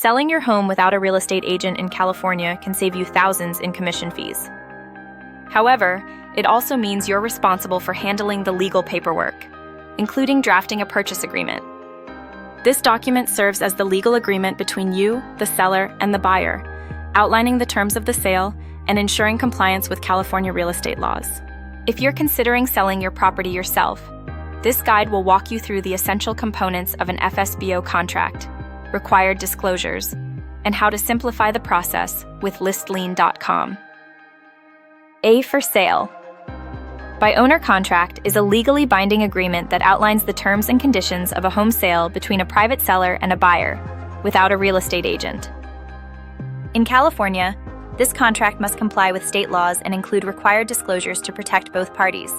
Selling your home without a real estate agent in California can save you thousands in commission fees. However, it also means you're responsible for handling the legal paperwork, including drafting a purchase agreement. This document serves as the legal agreement between you, the seller, and the buyer, outlining the terms of the sale and ensuring compliance with California real estate laws. If you're considering selling your property yourself, this guide will walk you through the essential components of an FSBO contract, required disclosures, and how to simplify the process with listlien.com. A for sale. By owner contract is a legally binding agreement that outlines the terms and conditions of a home sale between a private seller and a buyer, without a real estate agent. In California, this contract must comply with state laws and include required disclosures to protect both parties.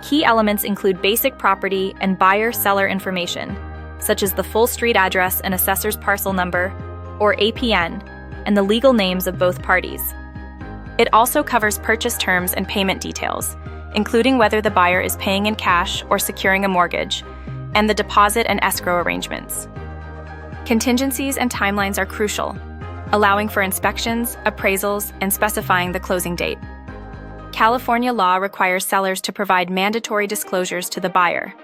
Key elements include basic property and buyer-seller information, such as the full street address and assessor's parcel number, or APN, and the legal names of both parties. It also covers purchase terms and payment details, including whether the buyer is paying in cash or securing a mortgage, and the deposit and escrow arrangements. Contingencies and timelines are crucial, allowing for inspections, appraisals, and specifying the closing date. California law requires sellers to provide mandatory disclosures to the buyer.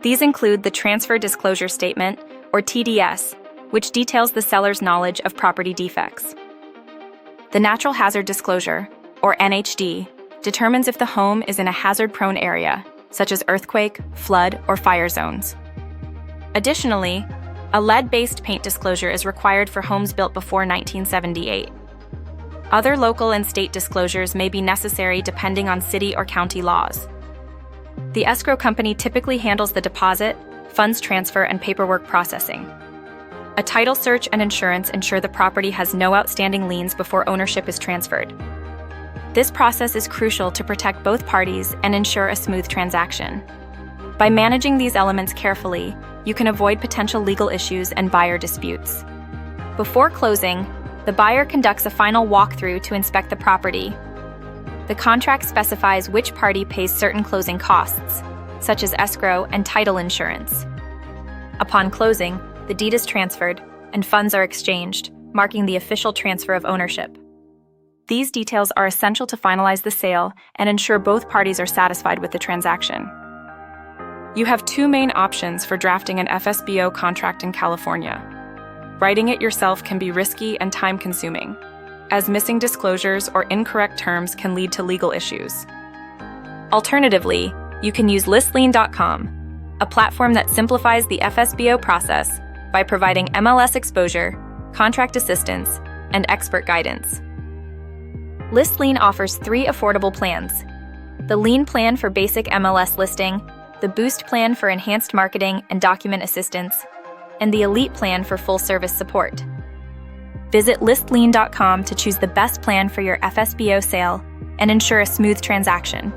These include the Transfer Disclosure Statement, or TDS, which details the seller's knowledge of property defects. The Natural Hazard Disclosure, or NHD, determines if the home is in a hazard-prone area, such as earthquake, flood, or fire zones. Additionally, a lead-based paint disclosure is required for homes built before 1978. Other local and state disclosures may be necessary depending on city or county laws. The escrow company typically handles the deposit, funds transfer, and paperwork processing. A title search and insurance ensure the property has no outstanding liens before ownership is transferred. This process is crucial to protect both parties and ensure a smooth transaction. By managing these elements carefully, you can avoid potential legal issues and buyer disputes. Before closing, the buyer conducts a final walkthrough to inspect the property. The contract specifies which party pays certain closing costs, such as escrow and title insurance. Upon closing, the deed is transferred and funds are exchanged, marking the official transfer of ownership. These details are essential to finalize the sale and ensure both parties are satisfied with the transaction. You have two main options for drafting an FSBO contract in California. Writing it yourself can be risky and time-consuming, as missing disclosures or incorrect terms can lead to legal issues. Alternatively, you can use listlien.com, a platform that simplifies the FSBO process by providing MLS exposure, contract assistance, and expert guidance. ListLien offers 3 affordable plans: the Lien Plan for basic MLS listing, the Boost Plan for enhanced marketing and document assistance, and the Elite Plan for full-service support. Visit listlien.com to choose the best plan for your FSBO sale and ensure a smooth transaction.